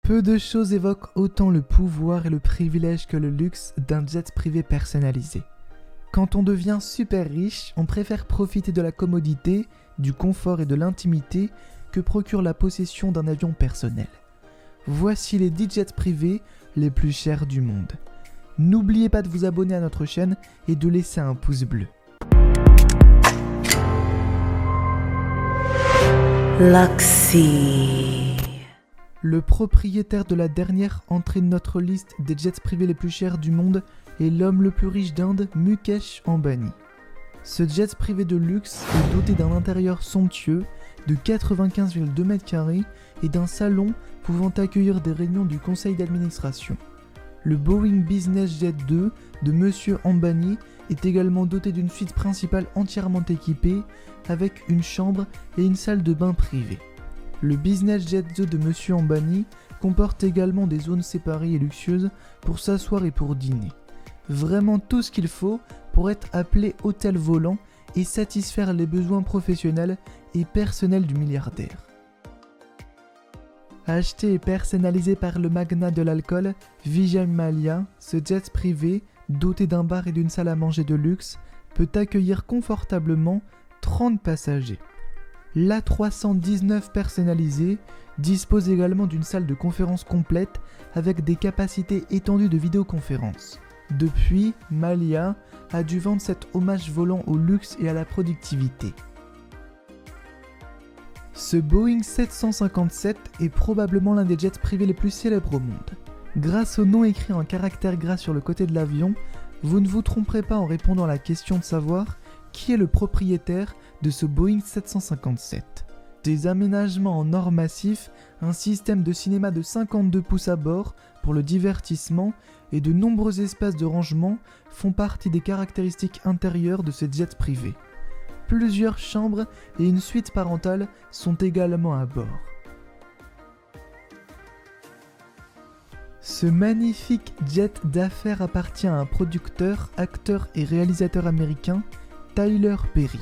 Peu de choses évoquent autant le pouvoir et le privilège que le luxe d'un jet privé personnalisé. Quand on devient super riche, on préfère profiter de la commodité, du confort et de l'intimité que procure la possession d'un avion personnel. Voici les 10 jets privés les plus chers du monde. N'oubliez pas de vous abonner à notre chaîne et de laisser un pouce bleu. Luxy. Le propriétaire de la dernière entrée de notre liste des jets privés les plus chers du monde est l'homme le plus riche d'Inde, Mukesh Ambani. Ce jet privé de luxe est doté d'un intérieur somptueux de 95,2 m² et d'un salon pouvant accueillir des réunions du conseil d'administration. Le Boeing Business Jet 2 de Monsieur Ambani est également doté d'une suite principale entièrement équipée avec une chambre et une salle de bain privée. Le Business Jet 2 de Monsieur Ambani comporte également des zones séparées et luxueuses pour s'asseoir et pour dîner. Vraiment tout ce qu'il faut pour être appelé hôtel volant et satisfaire les besoins professionnels et personnels du milliardaire. Acheté et personnalisé par le magnat de l'alcool, Vijay Mallya, ce jet privé, doté d'un bar et d'une salle à manger de luxe, peut accueillir confortablement 30 passagers. L'A319 personnalisé dispose également d'une salle de conférence complète avec des capacités étendues de vidéoconférence. Depuis, Mallya a dû vendre cet hommage volant au luxe et à la productivité. Ce Boeing 757 est probablement l'un des jets privés les plus célèbres au monde. Grâce au nom écrit en caractères gras sur le côté de l'avion, vous ne vous tromperez pas en répondant à la question de savoir qui est le propriétaire de ce Boeing 757. Des aménagements en or massif, un système de cinéma de 52 pouces à bord pour le divertissement et de nombreux espaces de rangement font partie des caractéristiques intérieures de ce jet privé. Plusieurs chambres et une suite parentale sont également à bord. Ce magnifique jet d'affaires appartient à un producteur, acteur et réalisateur américain, Tyler Perry.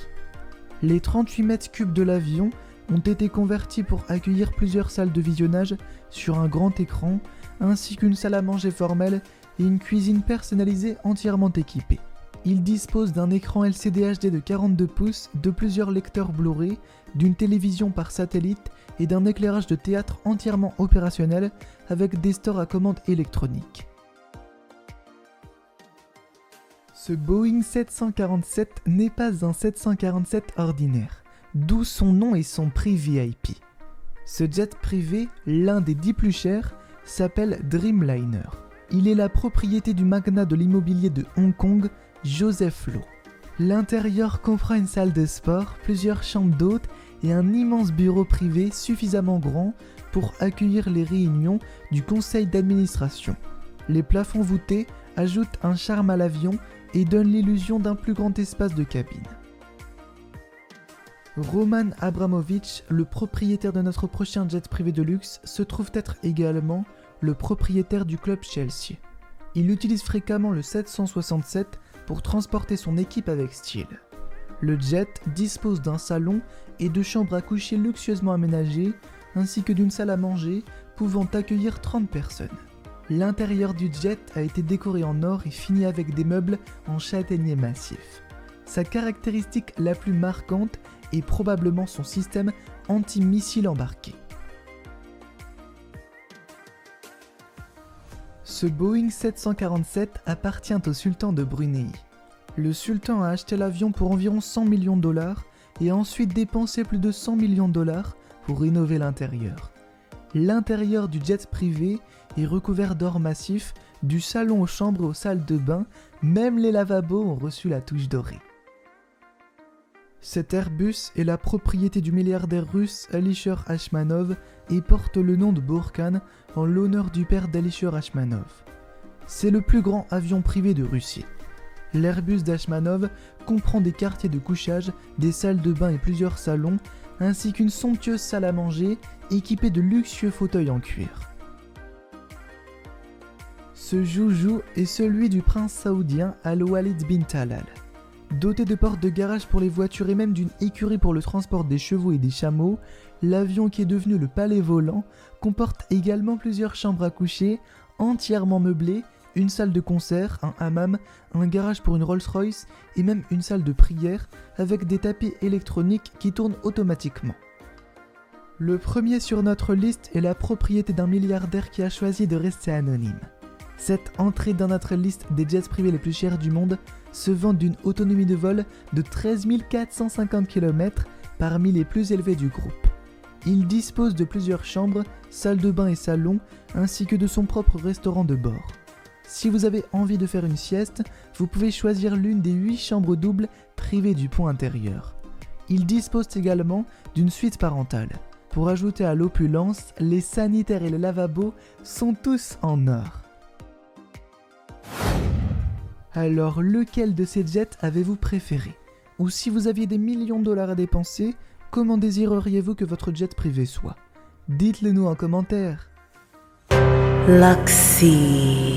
Les 38 mètres cubes de l'avion ont été convertis pour accueillir plusieurs salles de visionnage sur un grand écran, ainsi qu'une salle à manger formelle et une cuisine personnalisée entièrement équipée. Il dispose d'un écran LCD HD de 42 pouces, de plusieurs lecteurs Blu-ray, d'une télévision par satellite et d'un éclairage de théâtre entièrement opérationnel avec des stores à commande électronique. Ce Boeing 747 n'est pas un 747 ordinaire, d'où son nom et son prix VIP. Ce jet privé, l'un des 10 plus chers, s'appelle Dreamliner. Il est la propriété du magnat de l'immobilier de Hong Kong, Joseph Low. L'intérieur comprend une salle de sport, plusieurs chambres d'hôtes et un immense bureau privé suffisamment grand pour accueillir les réunions du conseil d'administration. Les plafonds voûtés ajoutent un charme à l'avion et donnent l'illusion d'un plus grand espace de cabine. Roman Abramovich, le propriétaire de notre prochain jet privé de luxe, se trouve être également le propriétaire du club Chelsea. Il utilise fréquemment le 767 pour transporter son équipe avec style. Le jet dispose d'un salon et de chambres à coucher luxueusement aménagées, ainsi que d'une salle à manger pouvant accueillir 30 personnes. L'intérieur du jet a été décoré en or et fini avec des meubles en châtaignier massif. Sa caractéristique la plus marquante est probablement son système anti-missile embarqué. Ce Boeing 747 appartient au sultan de Brunei. Le sultan a acheté l'avion pour environ 100 millions de dollars et a ensuite dépensé plus de 100 millions de dollars pour rénover l'intérieur. L'intérieur du jet privé est recouvert d'or massif, du salon aux chambres et aux salles de bain, même les lavabos ont reçu la touche dorée. Cet Airbus est la propriété du milliardaire russe Alisher Ashmanov et porte le nom de Burkan en l'honneur du père d'Alisher Ashmanov. C'est le plus grand avion privé de Russie. L'Airbus d'Ashmanov comprend des quartiers de couchage, des salles de bain et plusieurs salons, ainsi qu'une somptueuse salle à manger équipée de luxueux fauteuils en cuir. Ce joujou est celui du prince saoudien Al-Walid bin Talal. Doté de portes de garage pour les voitures et même d'une écurie pour le transport des chevaux et des chameaux, l'avion qui est devenu le palais volant comporte également plusieurs chambres à coucher, entièrement meublées, une salle de concert, un hammam, un garage pour une Rolls-Royce et même une salle de prière avec des tapis électroniques qui tournent automatiquement. Le premier sur notre liste est la propriété d'un milliardaire qui a choisi de rester anonyme. Cette entrée dans notre liste des jets privés les plus chers du monde se vante d'une autonomie de vol de 13 450 km, parmi les plus élevées du groupe. Il dispose de plusieurs chambres, salles de bain et salons, ainsi que de son propre restaurant de bord. Si vous avez envie de faire une sieste, vous pouvez choisir l'une des 8 chambres doubles privées du pont intérieur. Il dispose également d'une suite parentale. Pour ajouter à l'opulence, les sanitaires et les lavabos sont tous en or. Alors, lequel de ces jets avez-vous préféré? Ou si vous aviez des millions de dollars à dépenser, comment désireriez-vous que votre jet privé soit? Dites-le nous en commentaire. Luxy.